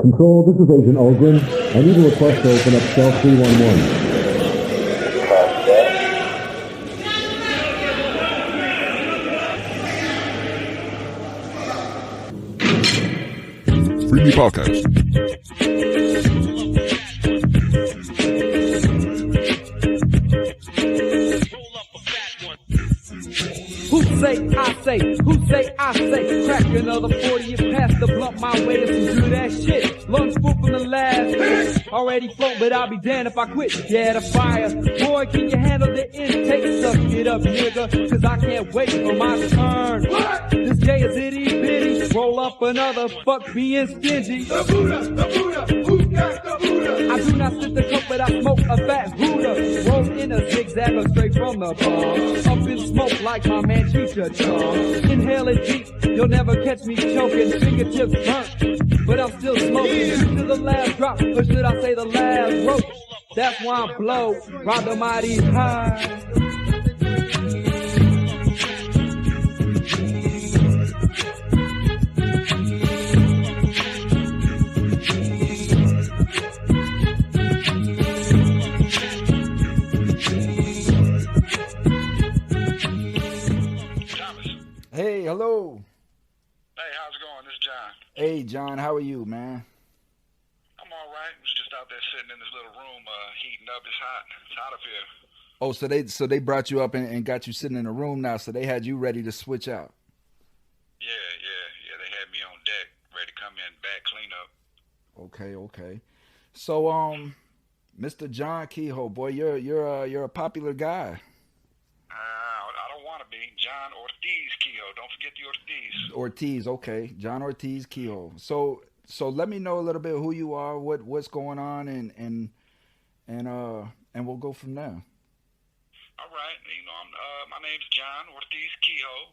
Control, this is Agent Ogren. I need a request to open up cell 311. Freebie Podcast. Who say, I say, crack another 40 and pass the blunt my way to some good ass shit. Lungs full from the last, already float, but I'll be damned if I quit. Yeah, the fire, boy, can you handle the intake? Suck it up, nigga, cause I can't wait for my turn. What? This J is itty bitty, roll up another, fuck being stingy. The Buddha, who got the Buddha? I do not sip the coke, but I smoke a fat Buddha. Roll in a zigzag or straight from the bomb. Up in smoke like my man Chicha Chong. Inhale it deep, you'll never catch me choking. Fingertips burnt, but I'm still smoking. To the last drop, or should I say the last roach? That's why I blow, ride the mighty high. Hey, hello. Hey, how's it going? This is John. Hey, John, how are you, man? I'm all right. I was just out there sitting in this little room, heating up. It's hot. It's hot up here. Oh, so they brought you up and got you sitting in a room now, so they had you ready to switch out. Yeah. They had me on deck, ready to come in, back, clean up. Okay. So, Mr. John Kehoe, boy, you're a popular guy. I don't want to be. John Ortiz Kehoe. Don't forget the Ortiz. Ortiz, okay. John Ortiz Kehoe. So let me know a little bit who you are, what's going on, and we'll go from there. All right. My name's John Ortiz Kehoe.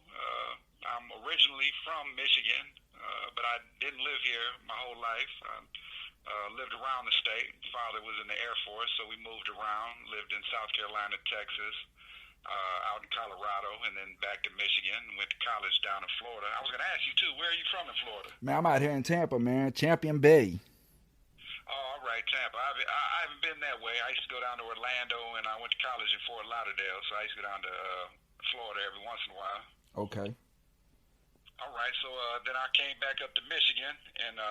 I'm originally from Michigan, but I didn't live here my whole life. I lived around the state. Father was in the Air Force, so we moved around. Lived in South Carolina, Texas. Out in Colorado, and then back to Michigan, and went to college down in Florida. I was going to ask you, too, where are you from in Florida? Man, I'm out here in Tampa, man. Champion Bay. Oh, all right, Tampa. I haven't been that way. I used to go down to Orlando, and I went to college in Fort Lauderdale, so I used to go down to Florida every once in a while. Okay. All right, so then I came back up to Michigan, and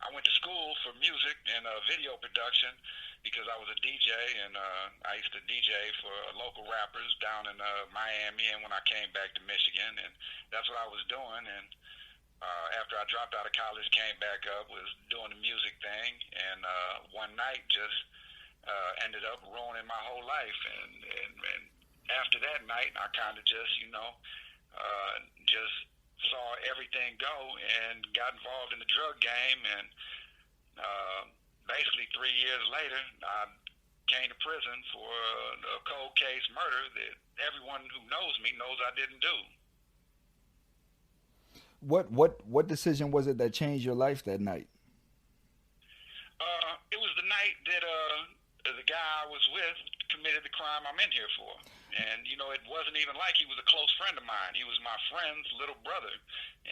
I went to school for music and video production because I was a DJ, and I used to DJ for local rappers down in Miami, and when I came back to Michigan, and that's what I was doing. And after I dropped out of college, came back up, was doing the music thing, and one night just ended up ruining my whole life. And after that night, I kind of just, just saw everything go and got involved in the drug game, and basically 3 years later, I came to prison for a cold case murder that everyone who knows me knows I didn't do. What decision was it that changed your life that night? It was the night that the guy I was with committed the crime I'm in here for. And, it wasn't even like he was a close friend of mine. He was my friend's little brother.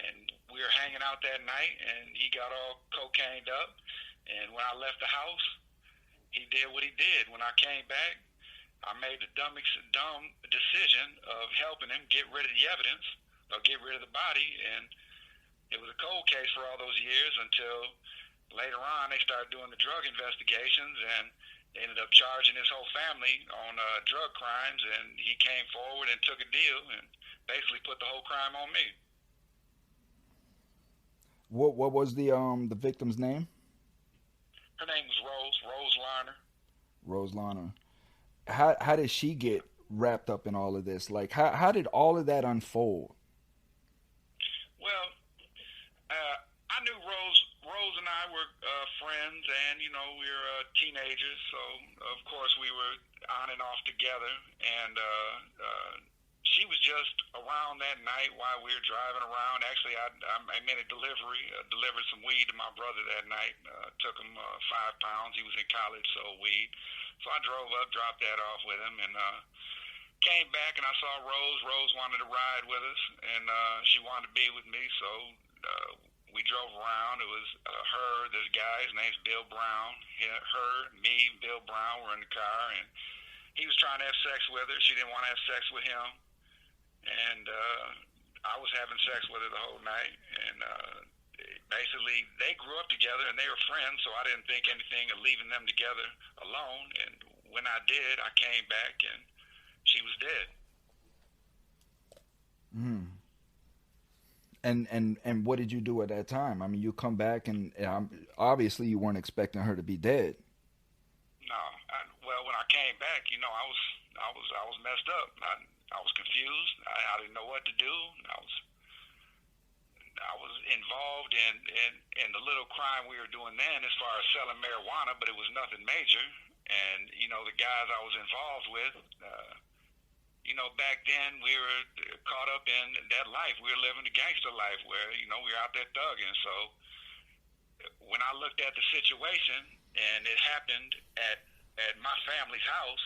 And we were hanging out that night, and he got all cocained up. And when I left the house, he did what he did. When I came back, I made the dumb decision of helping him get rid of the evidence or get rid of the body. And it was a cold case for all those years until later on they started doing the drug investigations, and they ended up charging his whole family on drug crimes, and he came forward and took a deal and basically put the whole crime on me. What was the victim's name? Her name was Rose Larner. Rose Larner. How did she get wrapped up in all of this? Like, how did all of that unfold? Well, I knew Rose and I were friends, and we were teenagers, so of course we were on and off together. And she was just around that night while we were driving around. Actually, I made a delivered some weed to my brother that night. Took him 5 pounds. He was in college, sold weed. So I drove up, dropped that off with him, and came back and I saw Rose. Rose wanted to ride with us, and she wanted to be with me, so we drove around. It was her, this guy. His name's Bill Brown. Bill Brown were in the car, and he was trying to have sex with her. She didn't want to have sex with him, and I was having sex with her the whole night. And basically, they grew up together, and they were friends, so I didn't think anything of leaving them together alone. And when I did, I came back, and she was dead. And what did you do at that time? I mean, you come back, and obviously you weren't expecting her to be dead. No, well, when I came back, I was messed up. I was confused. I didn't know what to do. I was involved in the little crime we were doing then, as far as selling marijuana, but it was nothing major. And the guys I was involved with, back then we were caught up in that life. We were living the gangster life where we were out there thugging. So when I looked at the situation, and it happened at my family's house,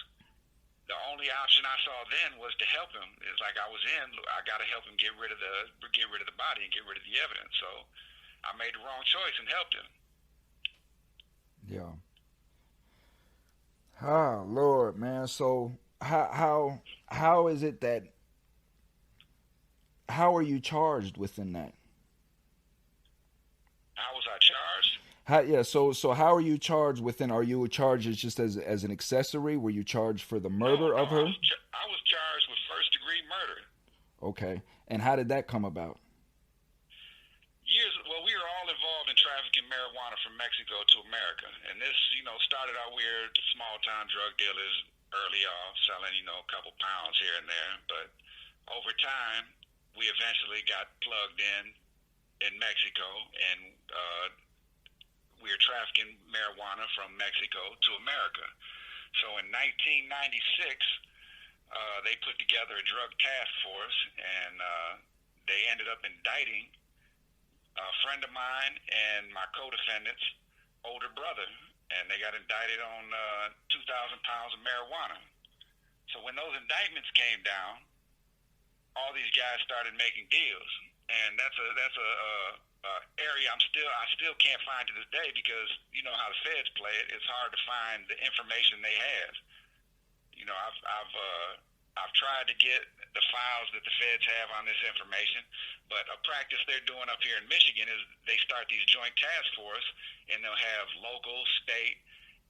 the only option I saw then was to help him. It's like I got to help him get rid of the body and get rid of the evidence. So I made the wrong choice and helped him. Yeah. Ah, Lord, man. So how is it that, how are you charged within that? How was I charged? So how are you charged within? Are you charged just as an accessory? Were you charged for the murder of her? I was charged with first-degree murder. Okay, and how did that come about? Well, we were all involved in trafficking marijuana from Mexico to America, and this, started out weird, small-town drug dealers early off, selling, a couple pounds here and there, but over time, we eventually got plugged in Mexico, and we were trafficking marijuana from Mexico to America. So in 1996, they put together a drug task force, and they ended up indicting a friend of mine and my co-defendant's older brother, and they got indicted on 2,000 pounds of marijuana. So when those indictments came down, all these guys started making deals, and that's a area I still can't find to this day, because you know how the feds play it. It's hard to find the information they have. I've tried to get the files that the feds have on this information, but a practice they're doing up here in Michigan is they start these joint task force, and they'll have local, state,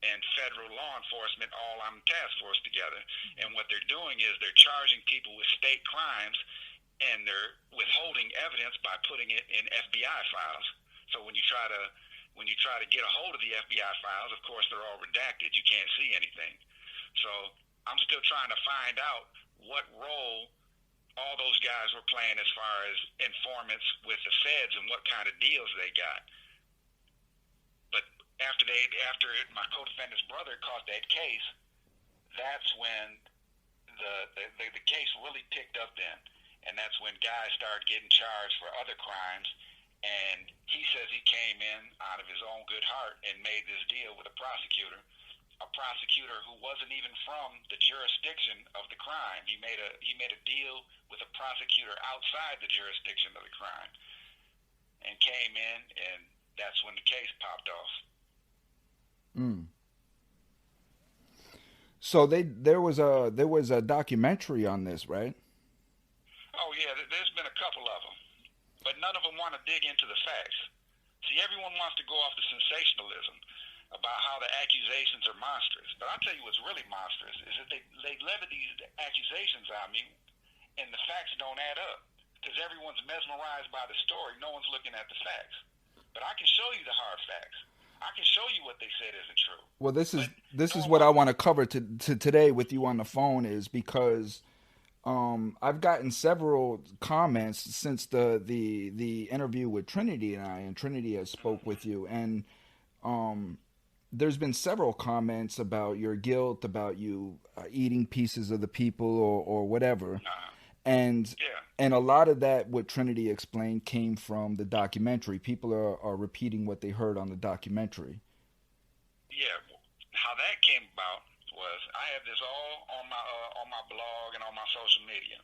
and federal law enforcement all on the task force together. And what they're doing is they're charging people with state crimes, and they're withholding evidence by putting it in FBI files. So when you try to get a hold of the FBI files, of course they're all redacted. You can't see anything. So I'm still trying to find out what role all those guys were playing as far as informants with the feds and what kind of deals they got. But after my co-defendant's brother caught that case, that's when the case really picked up then. And that's when guys started getting charged for other crimes. And he says he came in out of his own good heart and made this deal with a prosecutor who wasn't even from the jurisdiction of the crime. He made a deal with a prosecutor outside the jurisdiction of the crime, and came in, and that's when the case popped off. So there was a documentary on this, right? Oh yeah, there's been a couple of them, but none of them want to dig into the facts. See, everyone wants to go off the sensationalism about how the accusations are monstrous. But I'll tell you what's really monstrous is that they levy these accusations on me, and the facts don't add up, because everyone's mesmerized by the story. No one's looking at the facts. But I can show you the hard facts. I can show you what they said isn't true. Well, this is what I want to cover to today with you on the phone, is because I've gotten several comments since the interview with Trinity and Trinity has spoke with you, and there's been several comments about your guilt, about you eating pieces of the people or whatever, and a lot of that, what Trinity explained, came from the documentary. People are repeating what they heard on the documentary. Yeah, how that came about was I have this all on my blog and on my social media.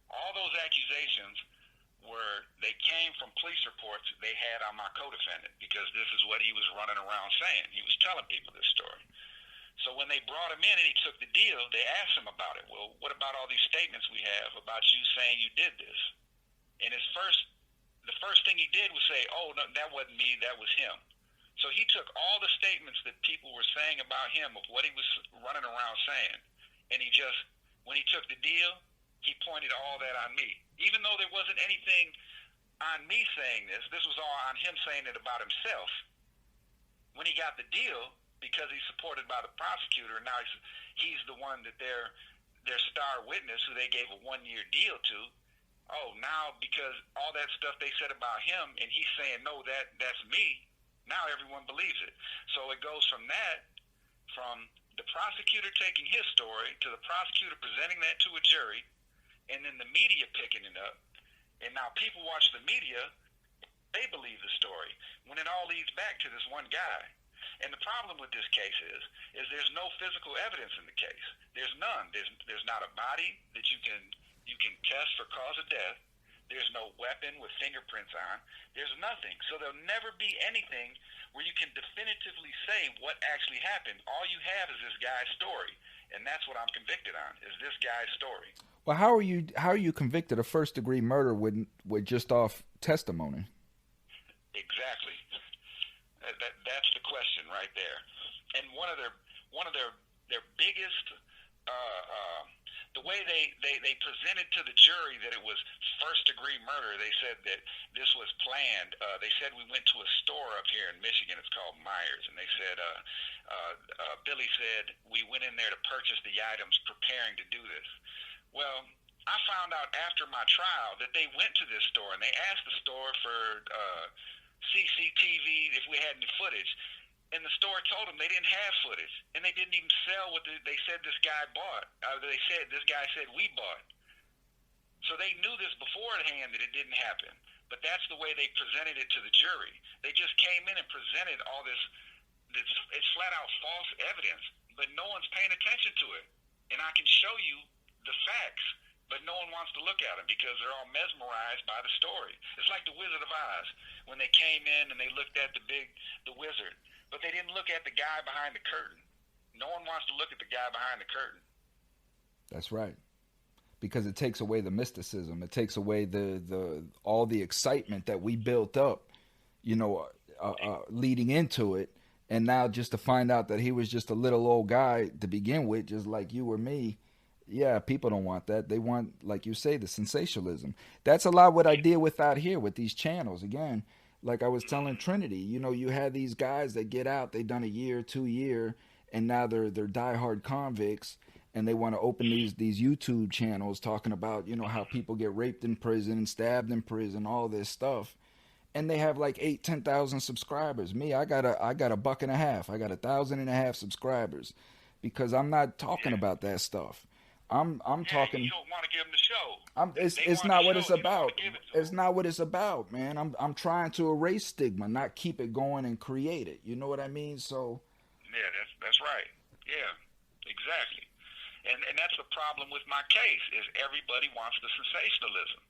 All those accusations were they came from police reports they had on my co-defendant, because this is what he was running around saying. He was telling people this story. So when they brought him in and he took the deal, they asked him about it. Well, what about all these statements we have about you saying you did this? And the first thing he did was say, oh, no, that wasn't me, that was him. So he took all the statements that people were saying about him, of what he was running around saying, and he just, when he took the deal, he pointed all that on me. Even though there wasn't anything on me saying this was all on him saying it about himself. When he got the deal, because he's supported by the prosecutor, and now he's the one that their star witness, who they gave a 1-year deal to, oh, now because all that stuff they said about him, and he's saying, no, that's me, now everyone believes it. So it goes from that, from the prosecutor taking his story to the prosecutor presenting that to a jury, and then the media picking it up. And now people watch the media, they believe the story, when it all leads back to this one guy. And the problem with this case is there's no physical evidence in the case. There's none. There's not a body that you can test for cause of death. There's no weapon with fingerprints on. There's nothing. So there'll never be anything where you can definitively say what actually happened. All you have is this guy's story, and that's what I'm convicted on, is this guy's story. Well, how are you convicted of first-degree murder with just off testimony? Exactly. That's the question right there. And one of their biggest the way they presented to the jury that it was first-degree murder. They said that this was planned. They said we went to a store up here in Michigan. It's called Myers, and they said Billy said we went in there to purchase the items, preparing to do this. Well, I found out after my trial that they went to this store and they asked the store for CCTV if we had any footage. And the store told them they didn't have footage, and they didn't even sell what they said this guy bought. This guy said we bought. So they knew this beforehand that it didn't happen. But that's the way they presented it to the jury. They just came in and presented all this it's flat out false evidence, but no one's paying attention to it. And I can show you the facts, but no one wants to look at them because they're all mesmerized by the story. It's like the Wizard of Oz, when they came in and they looked at the wizard, but they didn't look at the guy behind the curtain. No one wants to look at the guy behind the curtain. That's right. Because it takes away the mysticism. It takes away the all the excitement that we built up, leading into it. And now just to find out that he was just a little old guy to begin with, just like you or me, yeah, people don't want that. They want, like you say, the sensationalism. That's a lot what I deal with out here with these channels. Again, like I was telling Trinity, you had these guys that get out, they've done a year, 2 year, and now they're diehard convicts, and they want to open these YouTube channels talking about, how people get raped in prison, stabbed in prison, all this stuff. And they have like 10,000 subscribers. Me, I got $1.50. I got 1,500 subscribers because I'm not talking about that stuff. I'm talking. You don't want to give them the show. It's not what it's about. It's not what it's about, man. I'm trying to erase stigma, not keep it going and create it. You know what I mean? So. Yeah, that's right. Yeah, exactly. And that's the problem with my case is everybody wants the sensationalism.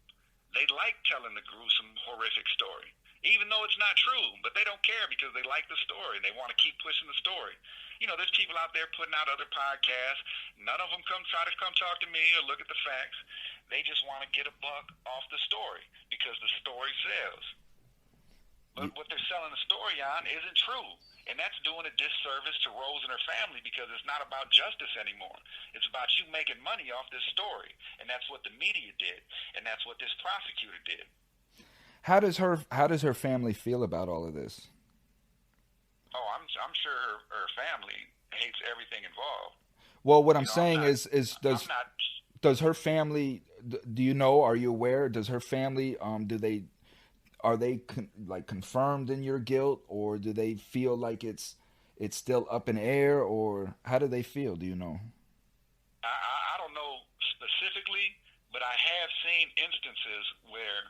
They like telling the gruesome, horrific story, even though it's not true, but they don't care because they like the story. They want to keep pushing the story. There's people out there putting out other podcasts. None of them try to come talk to me or look at the facts. They just want to get a buck off the story because the story sells. But what they're selling the story on isn't true. And that's doing a disservice to Rose and her family because it's not about justice anymore. It's about you making money off this story. And that's what the media did. And that's what this prosecutor did. How does her family feel about all of this? Oh, I'm sure her family hates everything involved. Well, what I'm saying is does her family, do you know, are you aware, does her family, are they confirmed in your guilt, or do they feel like it's still up in air, or how do they feel? Do you know? I don't know specifically, but I have seen instances where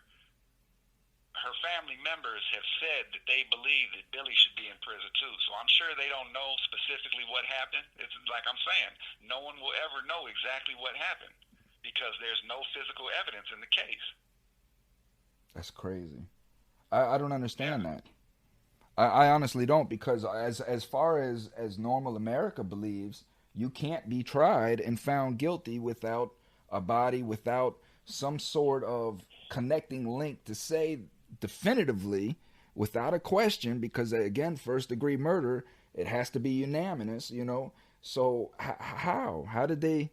her family members have said that they believe that Billy should be in prison too. So I'm sure they don't know specifically what happened. It's like I'm saying, no one will ever know exactly what happened because there's no physical evidence in the case. That's crazy. I don't understand that. I honestly don't, because as far as normal America believes, you can't be tried and found guilty without a body, without some sort of connecting link to say definitively, without a question, because again, first degree murder, it has to be unanimous, you know. So how did they?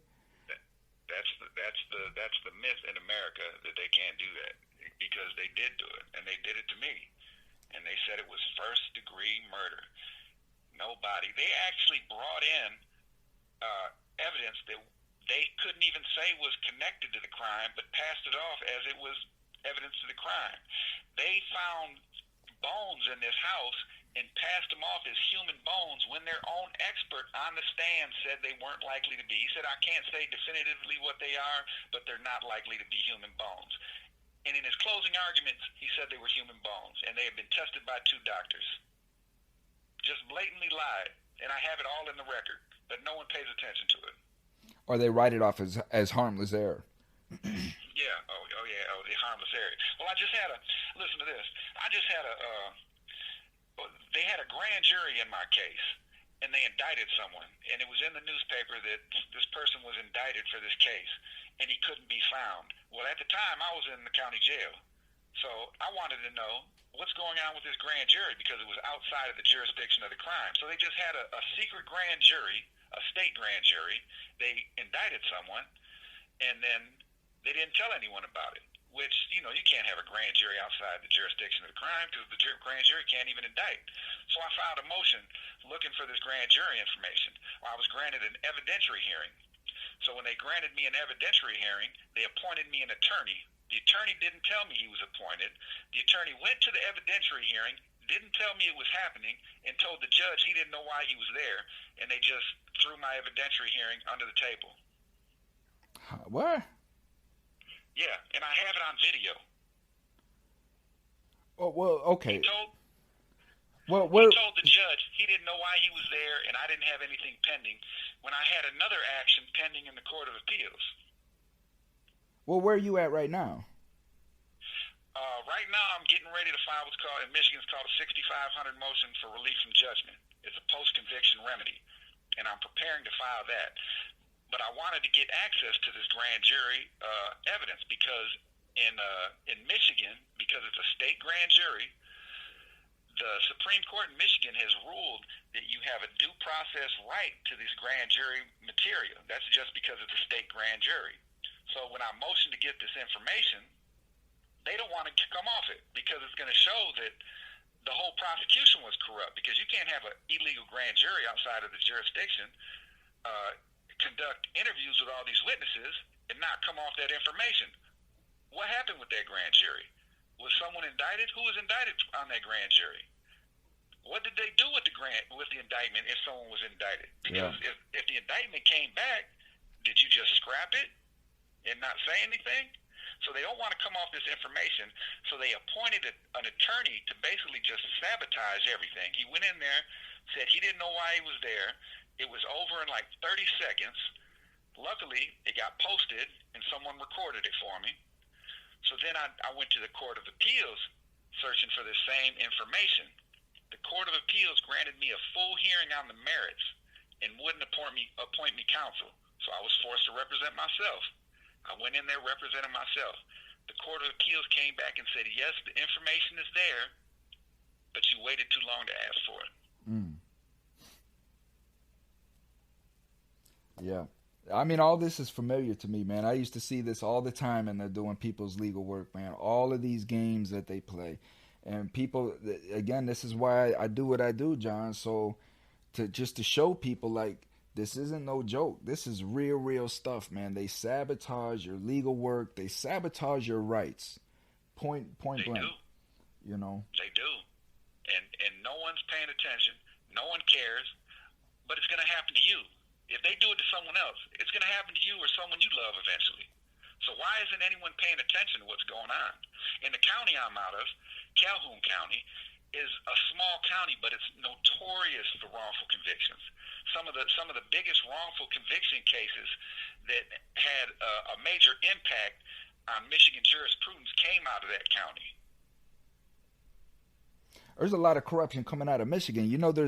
That's the myth in America, that they can't do that, because they did do it, and they did it to me, and they said it was first degree murder. Nobody. They actually brought in evidence that they couldn't even say was connected to the crime, but passed it off as it was evidence to the crime. They found bones in this house and passed them off as human bones when their own expert on the stand said they weren't likely to be. He said, I can't say definitively what they are, but they're not likely to be human bones. And in his closing arguments, he said they were human bones, and they had been tested by 2 doctors. Just blatantly lied, and I have it all in the record, but no one pays attention to it. Or they write it off as harmless error. Yeah. The harmless error. Well, listen to this. They had a grand jury in my case, and they indicted someone, and it was in the newspaper that this person was indicted for this case, and he couldn't be found. Well, at the time, I was in the county jail, so I wanted to know what's going on with this grand jury, because it was outside of the jurisdiction of the crime. So they just had a secret grand jury, a state grand jury. They indicted someone, and then they didn't tell anyone about it, which, you can't have a grand jury outside the jurisdiction of the crime, because the grand jury can't even indict. So I filed a motion looking for this grand jury information. Well, I was granted an evidentiary hearing. So when they granted me an evidentiary hearing, they appointed me an attorney. The attorney didn't tell me he was appointed. The attorney went to the evidentiary hearing, didn't tell me it was happening, and told the judge he didn't know why he was there, and they just threw my evidentiary hearing under the table. What? Yeah, and I have it on video. Oh, well, okay. He told the judge he didn't know why he was there, and I didn't have anything pending, when I had another action pending in the Court of Appeals. Well, where are you at right now? Right now, I'm getting ready to file what's called, in Michigan, it's called a 6500 motion for relief from judgment. It's a post-conviction remedy, and I'm preparing to file that. But I wanted to get access to this grand jury evidence, because in Michigan, because it's a state grand jury, the Supreme Court in Michigan has ruled that you have a due process right to this grand jury material. That's just because it's a state grand jury. So when I motion to get this information, they don't want to come off it, because it's going to show that the whole prosecution was corrupt, because you can't have an illegal grand jury outside of the jurisdiction conduct interviews with all these witnesses and not come off that information. What happened with that grand jury? Was someone indicted? Who was indicted on that grand jury? What did they do with the indictment if someone was indicted? Because if the indictment came back, did you just scrap it and not say anything? So they don't want to come off this information, so they appointed an attorney to basically just sabotage everything. He went in there, said he didn't know why he was there. It was over in like 30 seconds. Luckily, it got posted, and someone recorded it for me. So then I went to the Court of Appeals searching for the same information. The Court of Appeals granted me a full hearing on the merits and wouldn't appoint me counsel. So I was forced to represent myself. I went in there representing myself. The Court of Appeals came back and said, yes, the information is there, but you waited too long to ask for it. Yeah. I mean, all this is familiar to me, man. I used to see this all the time, and they're doing people's legal work, man. All of these games that they play. And people, again, this is why I do what I do, John. So to show people, like, this isn't no joke. This is real stuff, man. They sabotage your legal work. They sabotage your rights. Point blank. Do. You know? They do. And no one's paying attention. No one cares. But it's going to happen to you. If they do it to someone else, it's going to happen to you or someone you love eventually. So why isn't anyone paying attention to what's going on? In the county I'm out of, Calhoun County, is a small county, but it's notorious for wrongful convictions. Some of the biggest wrongful conviction cases that had a major impact on Michigan jurisprudence came out of that county. There's a lot of corruption coming out of Michigan. You know, there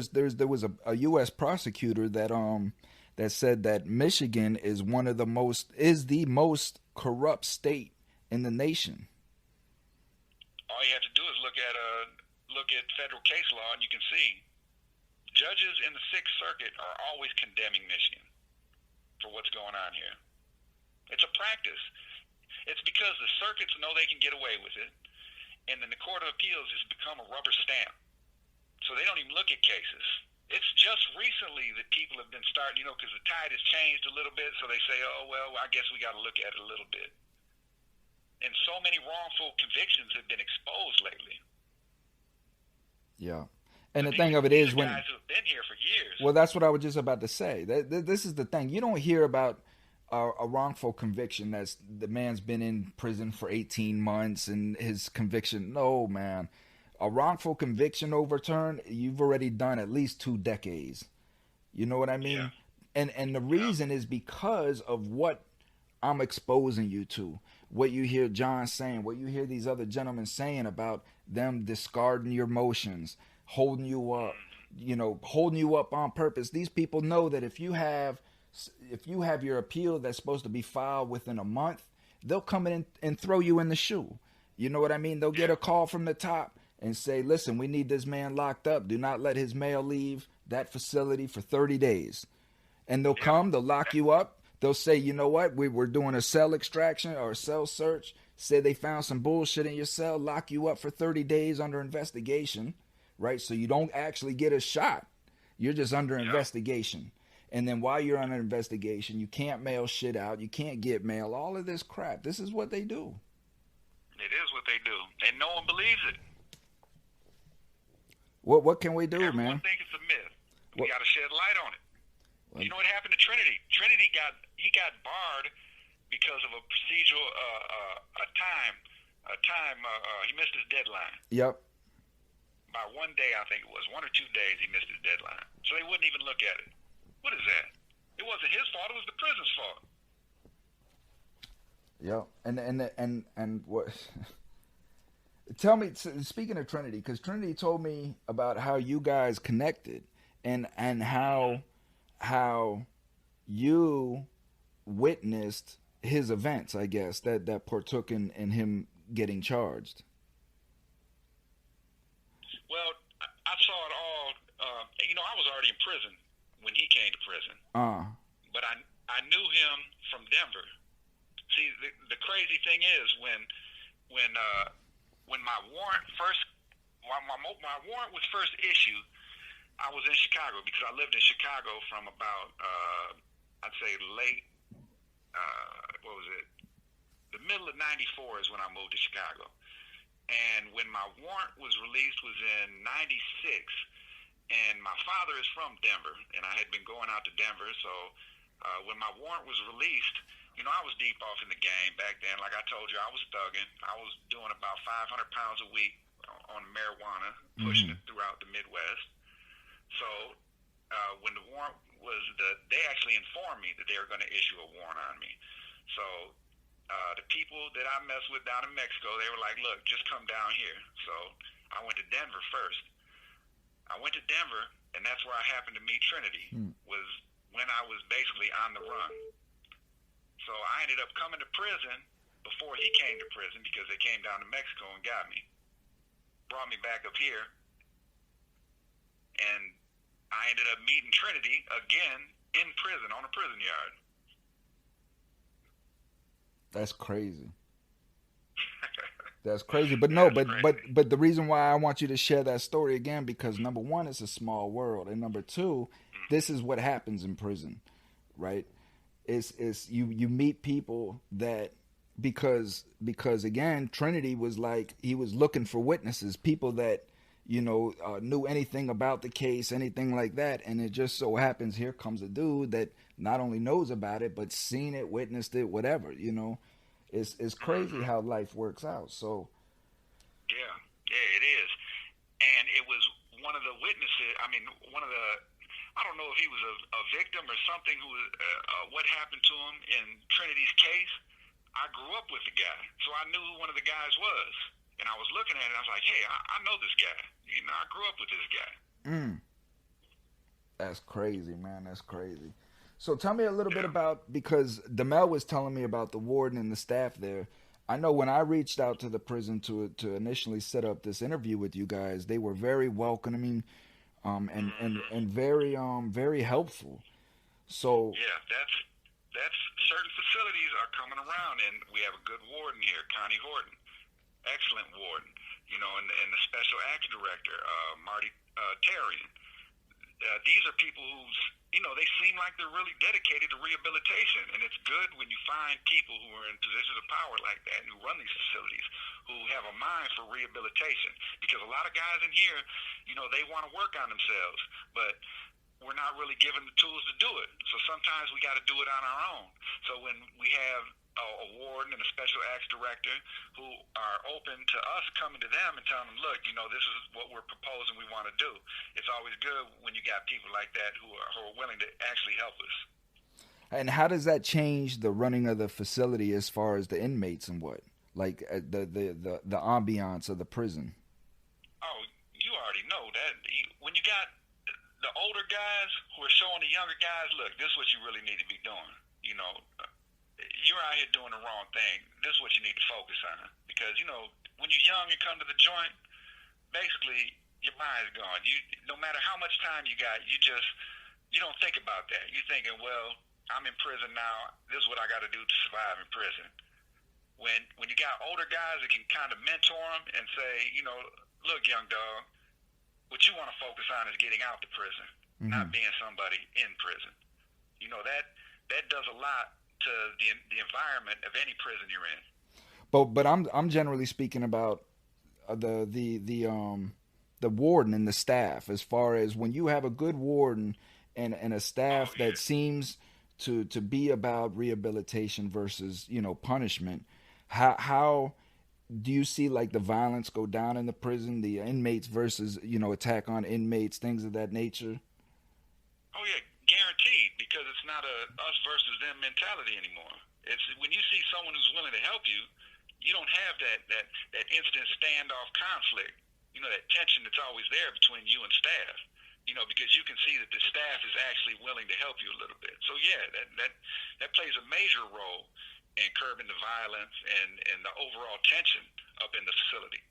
was a U.S. prosecutor that said that Michigan is the most corrupt state in the nation. All you have to do is look at federal case law, and you can see judges in the Sixth Circuit are always condemning Michigan for what's going on here. It's a practice. It's because the circuits know they can get away with it, and then the Court of Appeals has become a rubber stamp. So they don't even look at cases. It's just recently that people have been starting, because the tide has changed a little bit, so they say, oh, well, I guess we got to look at it a little bit. And so many wrongful convictions have been exposed lately. Yeah. And the thing of it is, when guys who have been here for years. Well, that's what I was just about to say. This is the thing. You don't hear about a wrongful conviction that's the man's been in prison for 18 months and his conviction. No, man. A wrongful conviction overturned, you've already done at least 2 decades. You know what I mean? Yeah. And the reason is because of what I'm exposing you to. What you hear John saying, what you hear these other gentlemen saying about them discarding your emotions, holding you up, holding you up on purpose. These people know that if you have your appeal that's supposed to be filed within a month, they'll come in and throw you in the shoe. You know what I mean? They'll get a call from the top and say, listen, we need this man locked up. Do not let his mail leave that facility for 30 days. And they'll come, they'll lock you up. They'll say, you know what, we're doing a cell extraction or a cell search. Say they found some bullshit in your cell, lock you up for 30 days under investigation, right? So you don't actually get a shot. You're just under investigation. And then while you're under investigation, you can't mail shit out. You can't get mail. All of this crap. This is what they do. It is what they do. And no one believes it. What can we do, Everyone man? Think it's a myth. We got to shed light on it. You know what happened to Trinity? Trinity got barred because of a procedural time. He missed his deadline. Yep. By 1 day, I think it was 1 or 2 days, he missed his deadline. So they wouldn't even look at it. What is that? It wasn't his fault. It was the prison's fault. Yep. And what? Tell me, speaking of Trinity, because Trinity told me about how you guys connected and how you witnessed his events, I guess, that partook in him getting charged. Well, I saw it all. I was already in prison when he came to prison. But I knew him from Denver. See, the crazy thing is when my warrant my warrant was first issued, I was in Chicago because I lived in Chicago from about I'd say late the middle of '94 is when I moved to Chicago. And when my warrant was released was in '96, and my father is from Denver, and I had been going out to Denver, so when my warrant was released, I was deep off in the game back then. Like I told you, I was thugging. I was doing about 500 pounds a week on marijuana, pushing it throughout the Midwest. So when the warrant was, they actually informed me that they were going to issue a warrant on me. So the people that I messed with down in Mexico, they were like, look, just come down here. So I went to Denver first. I went to Denver, and that's where I happened to meet Trinity, was when I was basically on the run. So I ended up coming to prison before he came to prison because they came down to Mexico and got me. Brought me back up here. And I ended up meeting Trinity again in prison, on a prison yard. That's crazy. That's crazy. But no, but the reason why I want you to share that story again, because number one, it's a small world, and number two, this is what happens in prison, right? It's you meet people that because again, Trinity was like, he was looking for witnesses, people that knew anything about the case, anything like that, and it just so happens here comes a dude that not only knows about it but seen it, witnessed it, whatever. It's crazy how life works out. So yeah, it is. And it was one of the witnesses. I mean, I don't know if he was a victim or something. What happened to him in Trinity's case? I grew up with the guy, so I knew who one of the guys was. And I was looking at it, and I was like, hey, I know this guy. You know, I grew up with this guy. That's crazy, man. That's crazy. So tell me a little bit about, because Demel was telling me about the warden and the staff there. I know when I reached out to the prison to initially set up this interview with you guys, they were very welcoming, and very helpful. So yeah, that's certain facilities are coming around, and we have a good warden here, Connie Horton, excellent warden. You know, and the special action director, Marty Terry. These are people who's, you know, they seem like they're really dedicated to rehabilitation, and it's good when you find people who are in positions of power like that and who run these facilities who have a mind for rehabilitation. Because a lot of guys in here, you know, they want to work on themselves, but we're not really given the tools to do it. So sometimes we got to do it on our own. So when we have a warden and a special acts director who are open to us coming to them and telling them, look, you know, this is what we're proposing we want to do. It's always good when you got people like that who are willing to actually help us. And how does that change the running of the facility as far as the inmates and what? Like the ambiance of the prison? Oh, you already know that. When you got the older guys who are showing the younger guys, look, this is what you really need to be doing. You know, you're out here doing the wrong thing. This is what you need to focus on. Because, you know, when you're young and come to the joint, basically your mind's gone. No matter how much time you got, you don't think about that. You're thinking, well, I'm in prison now. This is what I got to do to survive in prison. When you got older guys that can kind of mentor them and say, you know, look, young dog, what you want to focus on is getting out the prison, not being somebody in prison. You know, that does a lot to the environment of any prison you're in. But I'm generally speaking about the warden and the staff. As far as when you have a good warden and a staff that seems to be about rehabilitation versus, you know, punishment, how do you see like the violence go down in the prison, the inmates versus, you know, attack on inmates, things of that nature? Oh yeah, guaranteed, because it's not a us versus them mentality anymore. It's when you see someone who's willing to help you, you don't have that instant standoff conflict. You know, that tension that's always there between you and staff. You know, because you can see that the staff is actually willing to help you a little bit. So yeah, that plays a major role in curbing the violence and the overall tension up in the facility.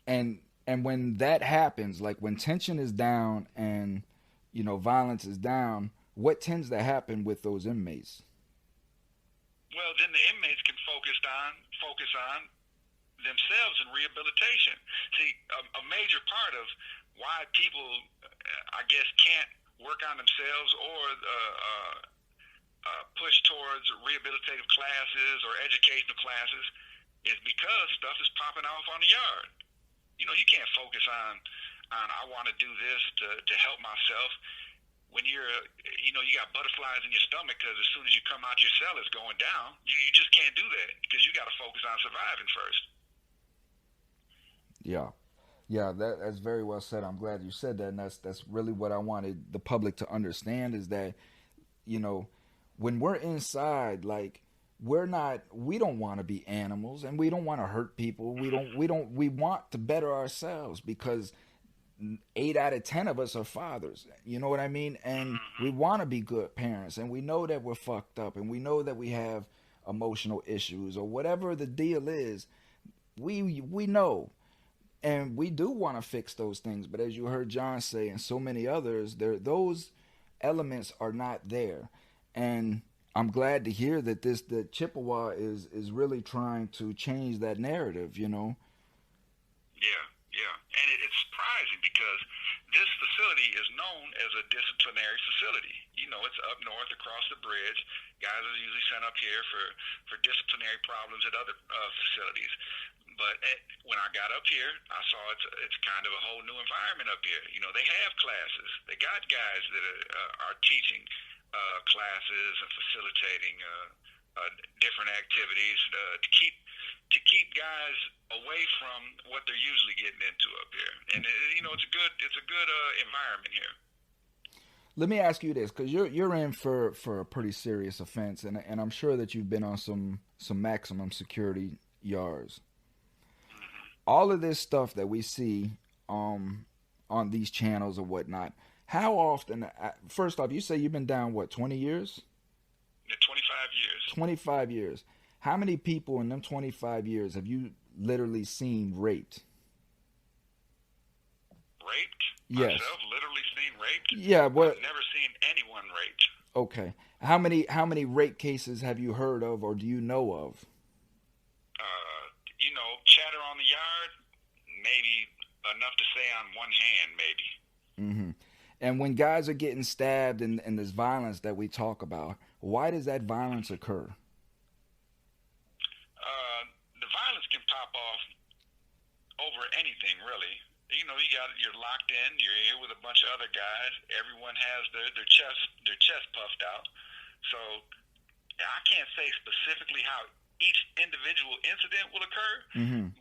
And when that happens, like when tension is down and, you know, violence is down, what tends to happen with those inmates? Well, then the inmates can focus on themselves in rehabilitation. See, a major part of why people, I guess, can't work on themselves or push towards rehabilitative classes or educational classes is because stuff is popping off on the yard. You know, you can't focus on I want to do this to help myself when you got butterflies in your stomach because as soon as you come out your cell, it's going down. You just can't do that because you got to focus on surviving first. Yeah, that's very well said. I'm glad you said that, and that's really what I wanted the public to understand is that, you know, when we're inside, like we don't want to be animals, and we don't want to hurt people. We want to better ourselves because 8 out of 10 of us are fathers. You know what I mean? And we want to be good parents, and we know that we're fucked up, and we know that we have emotional issues or whatever the deal is. We know. And we do want to fix those things, but as you heard John say and so many others, those elements are not there. And I'm glad to hear that Chippewa is really trying to change that narrative, you know. Yeah. And it's surprising because this facility is known as a disciplinary facility. You know, it's up north across the bridge. Guys are usually sent up here for disciplinary problems at other facilities. But when I got up here, I saw it's kind of a whole new environment up here. You know, they have classes. They got guys that are teaching classes and facilitating different activities to keep guys away from what they're usually getting into up here. And you know, it's a good environment here. Let me ask you this, because you're in for a pretty serious offense, and I'm sure that you've been on some maximum security yards. All of this stuff that we see on these channels or whatnot, how often? First off, you say you've been down what, 20 years? Yeah, 25 years. 25 years. How many people in them 25 years have you literally seen raped? Raped? Yes. Myself, literally seen raped? Yeah, but I've never seen anyone raped. okay. How many rape cases have you heard of or do you know of? Chatter on the yard, maybe enough to say on one hand, maybe. Mm-hmm. And when guys are getting stabbed and this violence that we talk about, why does that violence occur? The violence can pop off over anything, really. You're locked in. You're here with a bunch of other guys. Everyone has their chest puffed out. So I can't say specifically how each individual incident will occur,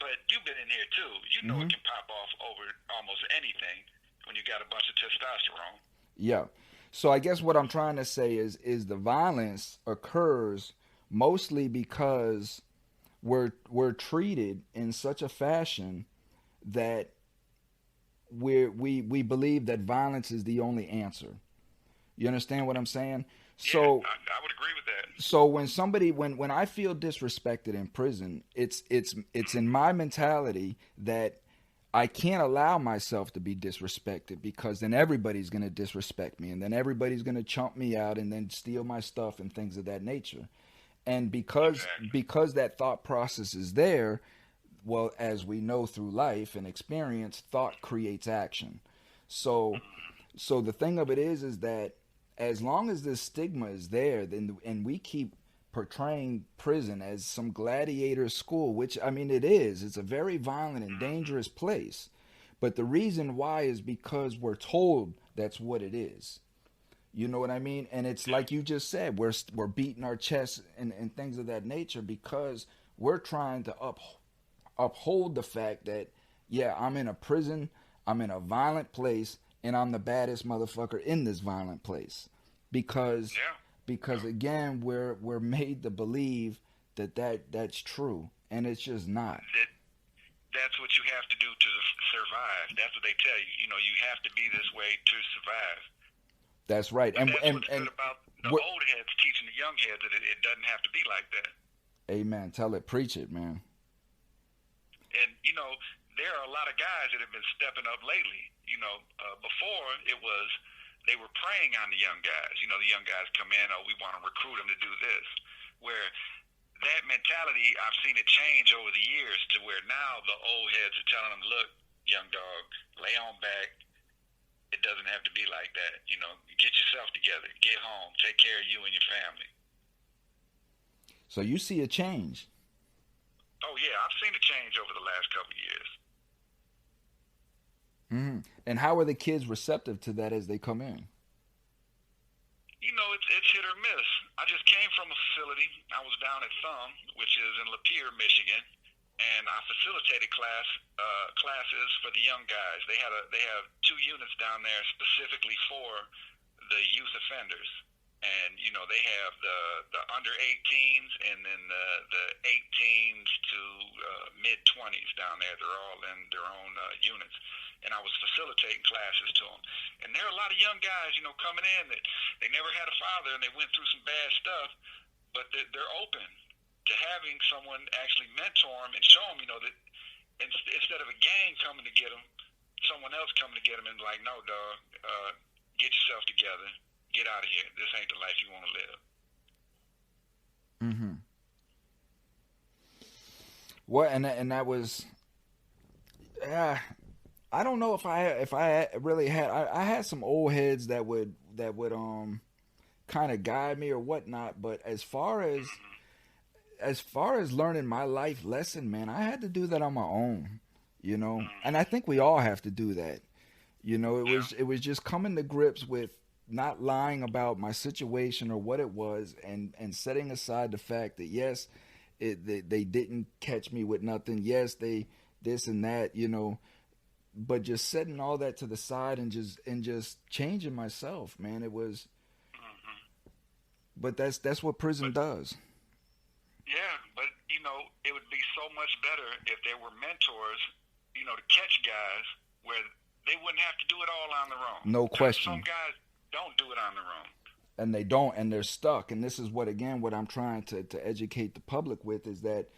but you've been in here too. You know it can pop off over almost anything when you got a bunch of testosterone. Yeah. So I guess what I'm trying to say is the violence occurs mostly because we're treated in such a fashion that we believe that violence is the only answer. You understand what I'm saying? So I would agree with that. So when I feel disrespected in prison, it's in my mentality that I can't allow myself to be disrespected, because then everybody's going to disrespect me, and then everybody's going to chump me out and then steal my stuff and things of that nature. And because that thought process is there, well, as we know through life and experience, thought creates action. So the thing of it is that as long as this stigma is there, and we keep portraying prison as some gladiator school, which, I mean, it is. It's a very violent and dangerous place. But the reason why is because we're told that's what it is. You know what I mean? And it's like you just said, we're beating our chests and things of that nature because we're trying to uphold the fact that, yeah, I'm in a prison, I'm in a violent place, and I'm the baddest motherfucker in this violent place. Because again, we're made to believe that's true, and it's just not. That's what you have to do to survive. That's what they tell you. You have to be this way to survive. That's right. But that's what's good about the old heads teaching the young heads that it doesn't have to be like that. Amen. Tell it, preach it, man. And there are a lot of guys that have been stepping up lately. Before it was they were preying on the young guys. The young guys come in, we want to recruit them to do this. Where that mentality, I've seen it change over the years to where now the old heads are telling them, look, young dog, lay on back. It doesn't have to be like that. Get yourself together. Get home. Take care of you and your family. So you see a change. Oh, yeah. I've seen a change over the last couple of years. Mm-hmm. And how are the kids receptive to that as they come in? It's hit or miss. I just came from a facility. I was down at Thumb, which is in Lapeer, Michigan, and I facilitated classes for the young guys. They have 2 units down there specifically for the youth offenders. And, they have the under 18s and then the 18s to mid-20s down there. They're all in their own units. And I was facilitating classes to them. And there are a lot of young guys, coming in that they never had a father and they went through some bad stuff, but they're open to having someone actually mentor them and show them, that instead of a gang coming to get them, someone else coming to get them and like, no, dog, get yourself together. Get out of here. This ain't the life you want to live. Mm-hmm. What and that was, I don't know if I really had. I had some old heads that would kind of guide me or whatnot. But as far as learning my life lesson, man, I had to do that on my own. And I think we all have to do that. It was just coming to grips with not lying about my situation or what it was, and setting aside the fact that yes, they didn't catch me with nothing. Yes, they this and that. but just setting all that to the side and just changing myself, man. It was, but that's what prison does. Yeah, but it would be so much better if there were mentors, to catch guys where they wouldn't have to do it all on their own. No question. Some guys don't do it on their own. And they don't, and they're stuck. And this is what I'm trying to educate the public with, is that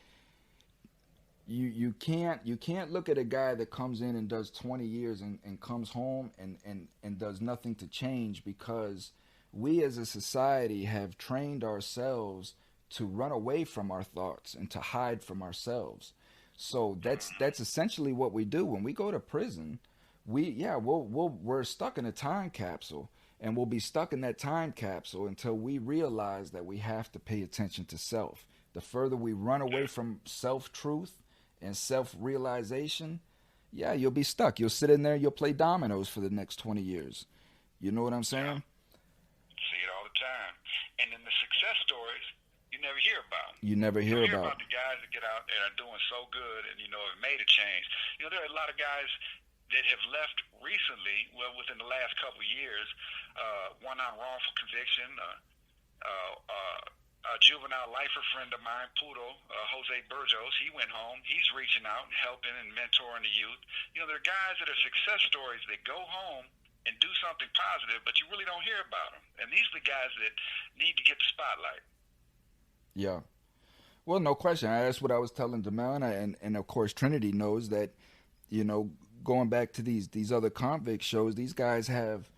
you can't look at a guy that comes in and does 20 years and comes home and does nothing to change, because we as a society have trained ourselves to run away from our thoughts and to hide from ourselves. So that's essentially what we do when we go to prison. We're stuck in a time capsule, and we'll be stuck in that time capsule until we realize that we have to pay attention to self. The further we run away from self-truth and self-realization, you'll be stuck. You'll sit in there, you'll play dominoes for the next 20 years. You know what I'm saying? See it all the time. And in the success stories, you never hear about. You never hear about the guys that get out there and are doing so good and, have made a change. There are a lot of guys that have left recently, within the last couple of years, one on wrongful conviction, a juvenile lifer friend of mine, Pudo, Jose Burgos, he went home. He's reaching out and helping and mentoring the youth. There are guys that are success stories that go home and do something positive, but you really don't hear about them. And these are the guys that need to get the spotlight. Yeah. Well, no question. That's what I was telling Demel, and of course Trinity knows that, going back to these other convict shows, these guys have,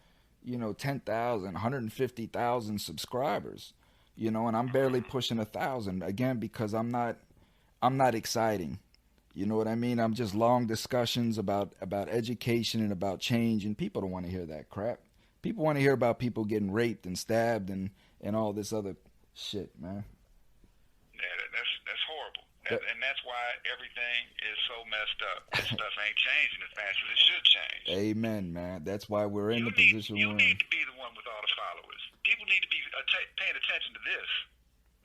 10,000, 150,000 subscribers, and I'm barely pushing 1,000, again, because I'm not exciting. You know what I mean? I'm just long discussions about education and about change, and people don't want to hear that crap. People want to hear about people getting raped and stabbed and all this other shit, man. Yeah, that's horrible. And that's why everything is so messed up. This stuff ain't changing as fast as it should change. Amen, man. That's why we're in the position we're in. You need to be the one with all the followers. People need to be paying attention to this,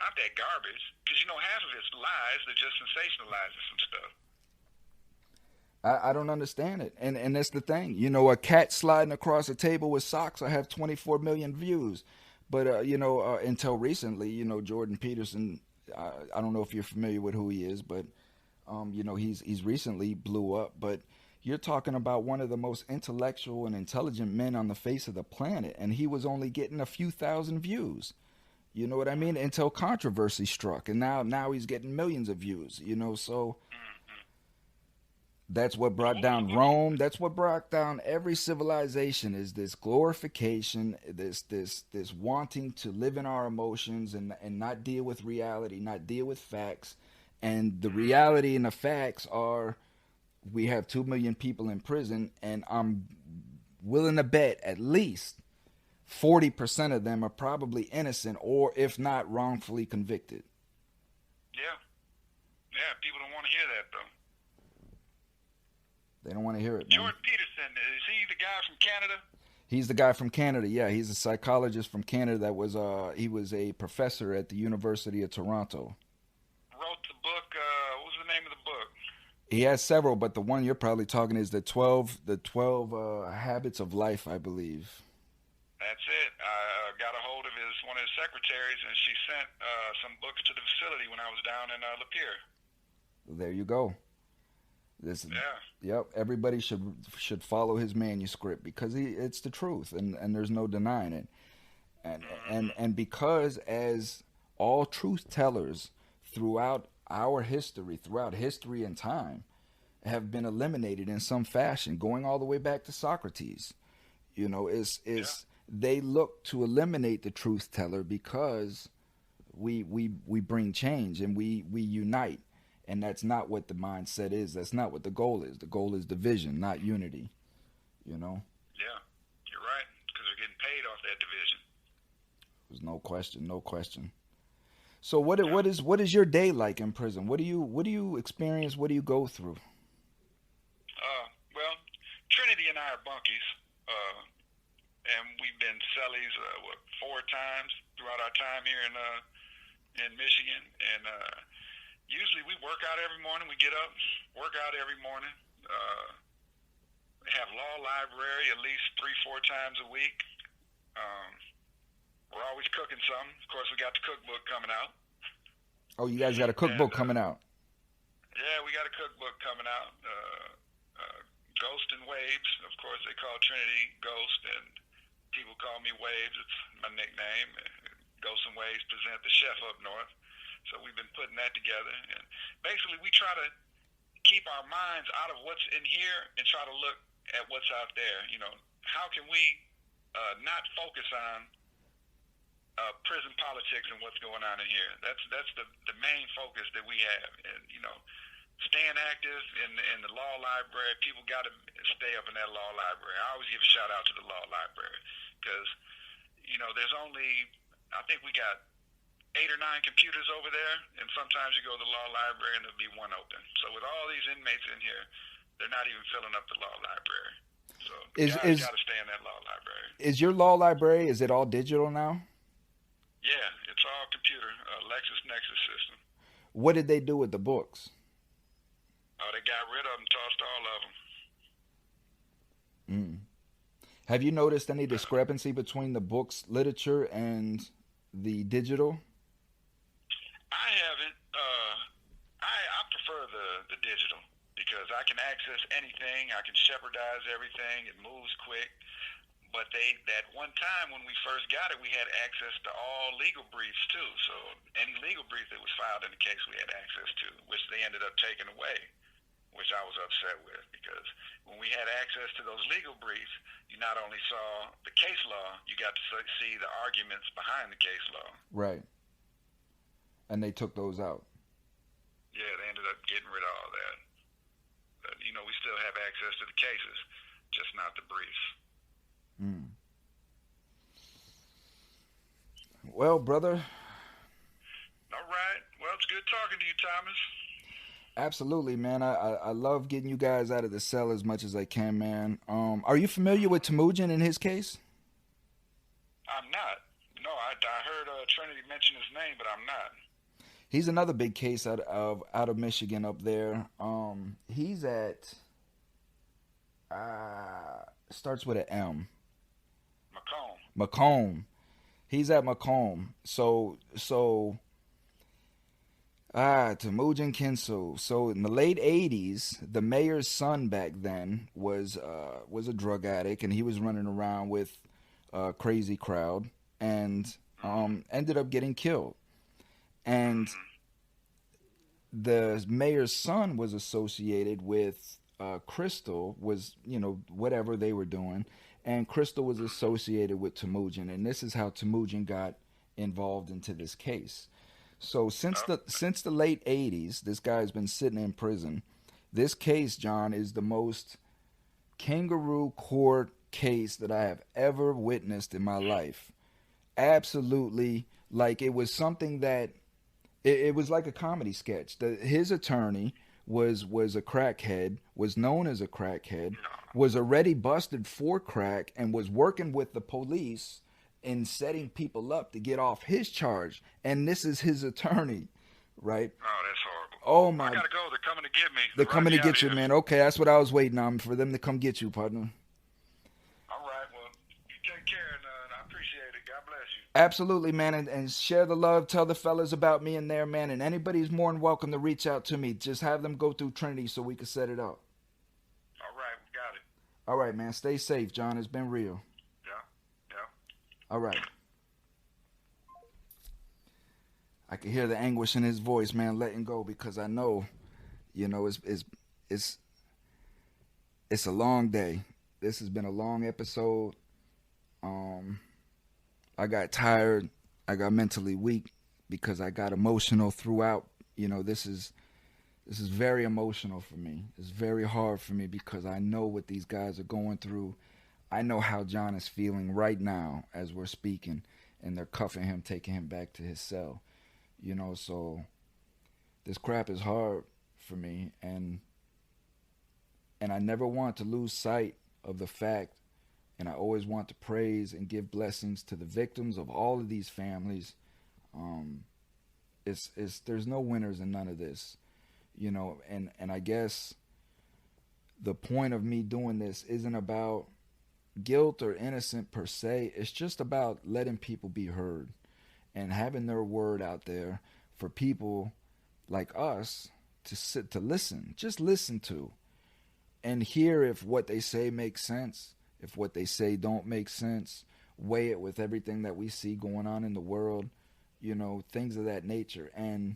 not that garbage. Because half of it's lies. They're just sensationalizing some stuff. I don't understand it, and that's the thing. A cat sliding across a table with socks, I have 24 million views. But until recently, Jordan Peterson, I don't know if you're familiar with who he is, but he's recently blew up. But you're talking about one of the most intellectual and intelligent men on the face of the planet, and he was only getting a few thousand views. You know what I mean? Until controversy struck, and now he's getting millions of views. So that's what brought down Rome. That's what brought down every civilization, is this glorification, this wanting to live in our emotions and not deal with reality, not deal with facts. And the reality and the facts are, we have 2 million people in prison, and I'm willing to bet at least 40% of them are probably innocent, or if not, wrongfully convicted. Yeah, people don't want to hear that, though. They don't want to hear it, man. Jordan Peterson, is he the guy from Canada? He's the guy from Canada, yeah. He's a psychologist from Canada that was, he was a professor at the University of Toronto. Wrote the book, what was the name of the book? He has several, but the one you're probably talking is the 12 Habits of Life, I believe. That's it. I got a hold of one of his secretaries, and she sent some books to the facility when I was down in Lapeer. There you go. Yep. Everybody should follow his manuscript, because it's the truth, and there's no denying it. And because as all truth tellers throughout our history, throughout history and time, have been eliminated in some fashion, going all the way back to Socrates. They look to eliminate the truth teller because we bring change and we unite. And that's not what the mindset is. That's not what the goal is. The goal is division, not unity. Yeah, you're right. Because they're getting paid off that division. There's no question. So what is your day like in prison? What do you experience? What do you go through? Well, Trinity and I are bunkies, and we've been cellies 4 times throughout our time here in Michigan, and usually we work out every morning. We get up, work out every morning. have law library at least 3-4 times a week. We're always cooking something. Of course, we got the cookbook coming out. Oh, you guys got a cookbook coming out. Yeah, we got a cookbook coming out. Ghost and Waves. Of course, they call Trinity Ghost, and people call me Waves. It's my nickname. Ghost and Waves present the chef up north. So we've been putting that together. And basically, we try to keep our minds out of what's in here and try to look at what's out there. You know, how can we not focus on prison politics and what's going on in here? That's the main focus that we have. And, you know, staying active in the law library, people got to stay up in that law library. I always give a shout out to the law library because, you know, there's only, I think we got 8 or 9 computers over there, and sometimes you go to the law library and there'll be one open. So with all these inmates in here, they're not even filling up the law library. So you got to stay in that law library. Is your law library, is it all digital now? Yeah, it's all computer, LexisNexis system. What did they do with the books? Oh, they got rid of them, tossed all of them. Have you noticed any discrepancy between the books literature and the digital? I haven't. I prefer the digital because I can access anything. I can shepherdize everything. It moves quick. But that one time when we first got it, we had access to all legal briefs too. So any legal brief that was filed in the case, we had access to, which they ended up taking away, which I was upset with because when we had access to those legal briefs, you not only saw the case law, you got to see the arguments behind the case law. Right. And they took those out. Yeah, they ended up getting rid of all that. But, you know, we still have access to the cases, just not the briefs. Well, brother. All right. Well, it's good talking to you, Thomas. Absolutely, man. I love getting you guys out of the cell as much as I can, man. Are you familiar with Temujin in his case? I'm not. No, I heard Trinity mention his name, but I'm not. He's another big case out of Michigan up there. He's at starts with an M. Macomb. He's at Macomb. So Temujin Kinso. So in the late 80s, the mayor's son back then was a drug addict, and he was running around with a crazy crowd and ended up getting killed. And the mayor's son was associated with Crystal, was, you know, whatever they were doing. And Crystal was associated with Temujin, and this is how Temujin got involved into this case. So since the late 80s, this guy's been sitting in prison. This case, John, is the most kangaroo court case that I have ever witnessed in my life. Absolutely, like it was something that it was like a comedy sketch. His attorney was a crackhead, was known as a crackhead, was already busted for crack, and was working with the police in setting people up to get off his charge. And this is his attorney, right? Oh, that's horrible. Oh, my. I gotta go. They're coming to get me. They're coming to get you, man. Okay, that's what I was waiting on, for them to come get you, partner. All right, well, you take care, and I appreciate it. God bless you. Absolutely, man, and share the love. Tell the fellas about me and there, man. And anybody's more than welcome to reach out to me. Just have them go through Trinity so we can set it up. All right, we got it. All right, man. Stay safe, John. It's been real. Yeah. All right. I can hear the anguish in his voice, man, letting go, because I know, you know, it's a long day. This has been a long episode. I got tired. I got mentally weak because I got emotional throughout. You know, this is very emotional for me. It's very hard for me because I know what these guys are going through. I know how John is feeling right now as we're speaking, and they're cuffing him, taking him back to his cell. You know, so this crap is hard for me, and I never want to lose sight of the fact, and I always want to praise and give blessings to the victims of all of these families. There's no winners in none of this, you know, and I guess the point of me doing this isn't about guilt or innocent per se. It's just about letting people be heard and having their word out there for people like us to listen, just listen to, and hear if what they say makes sense, if what they say don't make sense, weigh it with everything that we see going on in the world, you know, things of that nature. And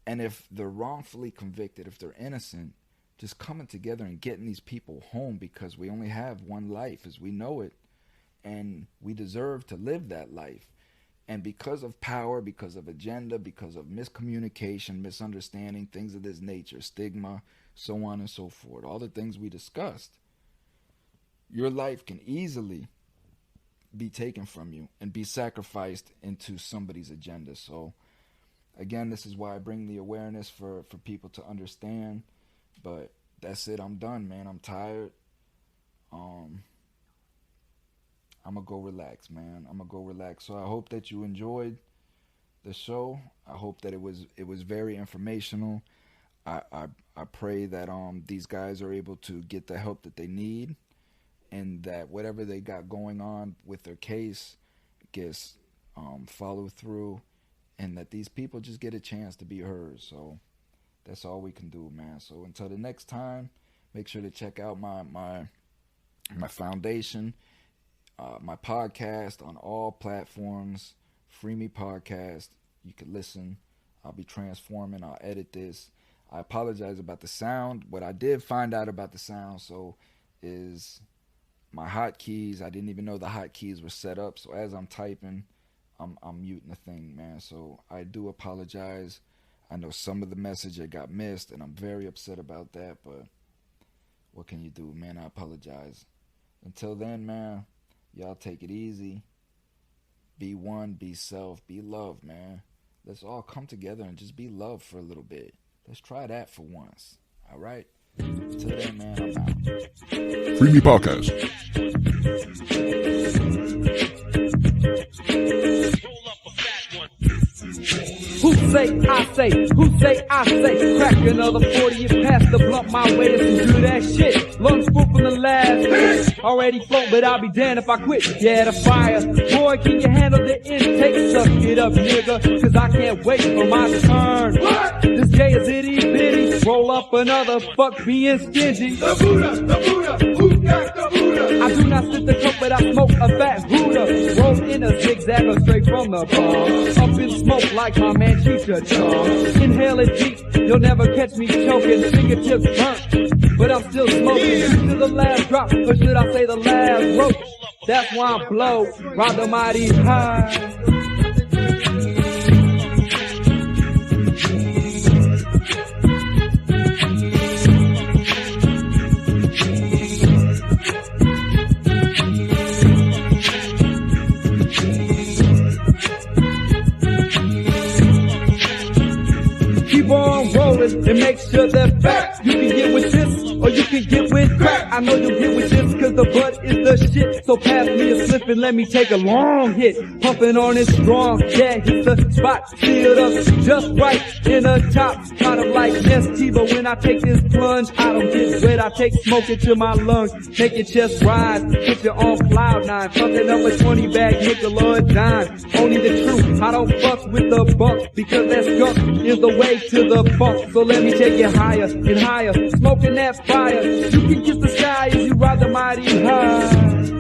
if they're wrongfully convicted, if they're innocent, just coming together and getting these people home, because we only have one life as we know it, and we deserve to live that life. And because of power, because of agenda, because of miscommunication, misunderstanding, things of this nature, stigma, so on and so forth, all the things we discussed, your life can easily be taken from you and be sacrificed into somebody's agenda. So again, this is why I bring the awareness for people to understand. But that's it. I'm done, man. I'm tired. I'm going to go relax, man. I'm going to go relax. So I hope that you enjoyed the show. I hope that it was very informational. I pray that these guys are able to get the help that they need, and that whatever they got going on with their case gets followed through, and that these people just get a chance to be heard. So that's all we can do, man. So until the next time, make sure to check out my foundation, my podcast on all platforms, Free Me Podcast. You can listen. I'll be transforming. I'll edit this. I apologize about the sound. What I did find out about the sound, is my hotkeys. I didn't even know the hotkeys were set up. So as I'm typing, I'm muting the thing, man. So I do apologize. I know some of the message that got missed, and I'm very upset about that. But what can you do, man? I apologize. Until then, man, y'all take it easy. Be one, be self, be love, man. Let's all come together and just be love for a little bit. Let's try that for once. All right? Until then, man, I'm out. Free Me Podcast. Who say I say? Who say I say? Crack another 40 and pass the blunt my way. This is good ass shit. Lungs full from the last. Already float, but I'll be damned if I quit. Yeah, the fire. Boy, can you handle the intake? Suck it up, nigga, cause I can't wait for my turn. What? This J is itty bitty. Roll up another, fuck being stingy. The Buddha, who got the Buddha? I do not sip the coke, but I smoke a fat Buddha. Roll in a zigzag or straight from the bomb. Up in smoke like my man Chicha Chong. Inhale it deep, you'll never catch me choking. Fingertips burnt, but I'm still smoking. To the last drop, or should I say the last rope? That's why I blow, ride the mighty high. And make sure they're back. You can get with this, or you can get with crack. I know you'll get with this, cause the butt is the shit. So pass me a slip and let me take a long hit. Pumping on it strong, yeah, hit the spot. Sealed up just right in the top. Kind of like Nestea, but when I take this plunge, I don't get wet, I take smoke into my lungs. Make your chest rise, put you on cloud nine. Pumping up a 20 bag, nickel or a dime. Only the truth, I don't fuck with the bunk, because that skunk is the way to the funk. So let me take it higher and higher, smoking that fire. You can kiss the sky as you ride the mighty high.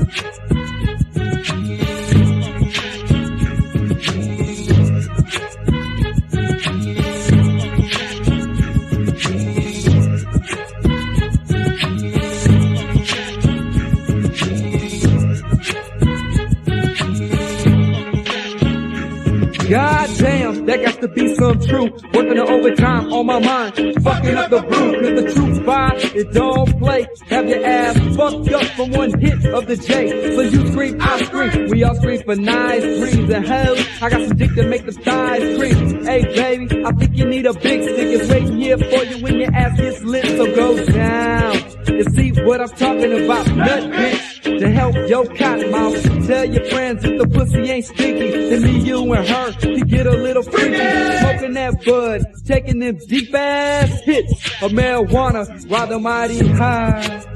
God damn, that got to be some truth. Working the overtime on my mind. Fucking up the brew, cause the truth by it don't play. Have your ass fucked up from one hit of the J. So you scream, I scream. We all scream for nice dreams and hell. I got some dick to make the thighs scream. Hey baby, I think you need a big stick. It's waiting here for you when your ass gets lit. So go down and see what I'm talking about. Nut bitch. To to help your cotton mouth. Tell your friends if the pussy ain't stinky, then me, you, and her can get a little freaky. Smoking that bud, taking them deep ass hits of marijuana while the mighty high.